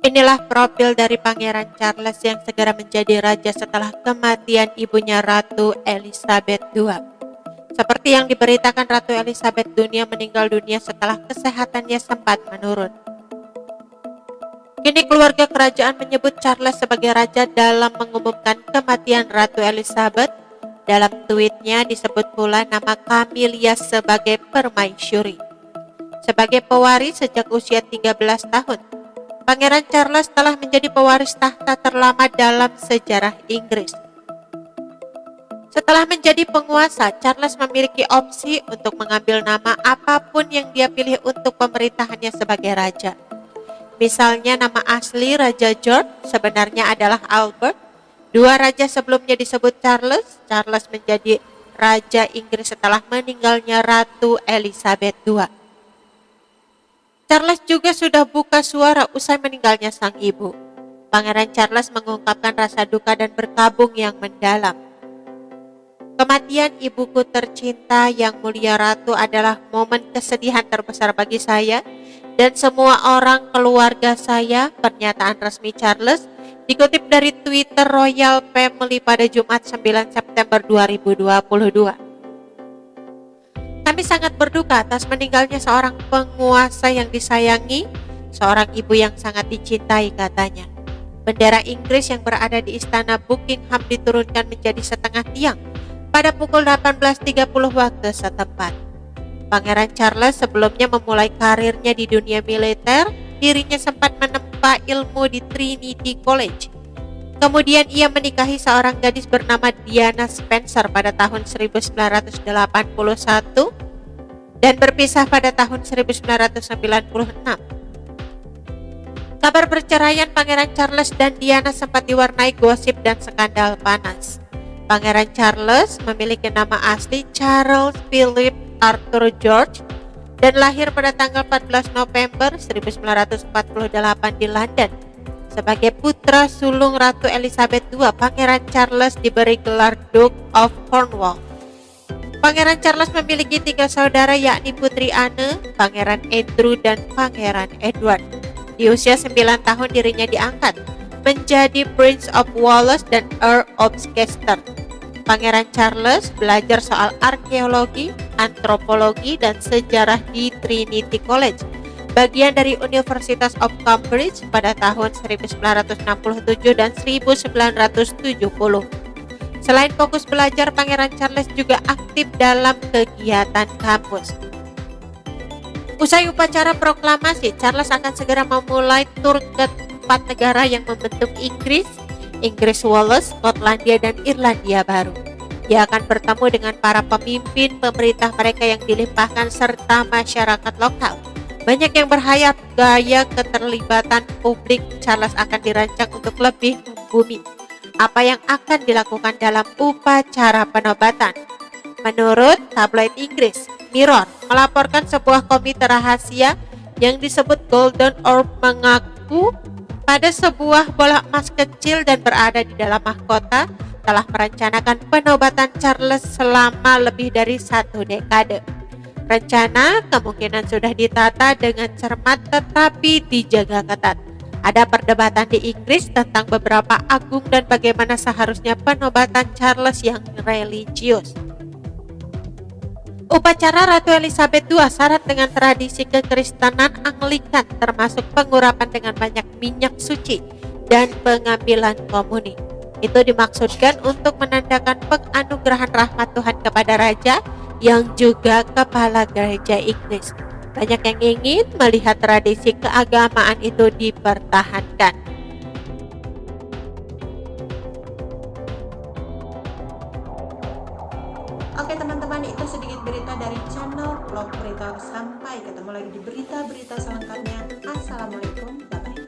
Inilah profil dari Pangeran Charles yang segera menjadi raja setelah kematian ibunya Ratu Elizabeth II. Seperti yang diberitakan, Ratu Elizabeth II meninggal dunia setelah kesehatannya sempat menurun. Kini keluarga kerajaan menyebut Charles sebagai raja dalam mengumumkan kematian Ratu Elizabeth. Dalam tweetnya disebut pula nama Camilla sebagai permaisuri. Sebagai pewaris sejak usia 13 tahun, Pangeran Charles telah menjadi pewaris tahta terlama dalam sejarah Inggris. Setelah menjadi penguasa, Charles memiliki opsi untuk mengambil nama apapun yang dia pilih untuk pemerintahannya sebagai raja. Misalnya nama asli Raja George sebenarnya adalah Albert. Dua raja sebelumnya disebut Charles. Charles menjadi Raja Inggris setelah meninggalnya Ratu Elizabeth II. Charles juga sudah buka suara usai meninggalnya sang ibu. Pangeran Charles mengungkapkan rasa duka dan berkabung yang mendalam. Kematian ibuku tercinta yang mulia Ratu adalah momen kesedihan terbesar bagi saya dan semua orang keluarga saya, pernyataan resmi Charles dikutip dari Twitter Royal Family pada Jumat 9 September 2022. Kami sangat berduka atas meninggalnya seorang penguasa yang disayangi, seorang ibu yang sangat dicintai, katanya. Bendera Inggris yang berada di Istana Buckingham diturunkan menjadi setengah tiang pada pukul 18.30 waktu setempat. Pangeran Charles sebelumnya memulai karirnya di dunia militer. Dirinya sempat menempa ilmu di Trinity College. Kemudian ia menikahi seorang gadis bernama Diana Spencer pada tahun 1981 dan berpisah pada tahun 1996. Kabar perceraian Pangeran Charles dan Diana sempat diwarnai gosip dan skandal panas. Pangeran Charles memiliki nama asli Charles Philip Arthur George dan lahir pada tanggal 14 November 1948 di London. Sebagai putra sulung Ratu Elizabeth II, Pangeran Charles diberi gelar Duke of Cornwall. Pangeran Charles memiliki 3 saudara, yakni Putri Anne, Pangeran Andrew, dan Pangeran Edward. Di usia 9 tahun dirinya diangkat menjadi Prince of Wales dan Earl of Chester. Pangeran Charles belajar soal arkeologi, antropologi, dan sejarah di Trinity College, bagian dari Universitas of Cambridge pada tahun 1967 dan 1970. Selain fokus belajar, Pangeran Charles juga aktif dalam kegiatan kampus. Usai upacara proklamasi, Charles akan segera memulai tur ke 4 negara yang membentuk Inggris, Wales, Skotlandia, dan Irlandia Baru. Dia akan bertemu dengan para pemimpin pemerintah mereka yang dilimpahkan serta masyarakat lokal. Banyak yang berhayap gaya keterlibatan publik Charles akan dirancang untuk lebih membumi apa yang akan dilakukan dalam upacara penobatan. Menurut tabloid Inggris, Mirror melaporkan sebuah komite rahasia yang disebut Golden Orb mengaku pada sebuah bola emas kecil dan berada di dalam mahkota telah merencanakan penobatan Charles selama lebih dari 1 dekade. Rencana kemungkinan sudah ditata dengan cermat tetapi dijaga ketat. Ada perdebatan di Inggris tentang beberapa agung dan bagaimana seharusnya penobatan Charles yang religius. Upacara Ratu Elizabeth II syarat dengan tradisi kekristenan Anglikan, termasuk pengurapan dengan banyak minyak suci dan pengambilan komuni. Itu dimaksudkan untuk menandakan penganugerahan rahmat Tuhan kepada Raja yang juga kepala gereja Inggris. Banyak yang ingin melihat tradisi keagamaan itu dipertahankan. Oke teman-teman, itu sedikit berita dari channel Vlog Berita. Sampai ketemu lagi di berita-berita selengkapnya. Assalamualaikum, bye-bye.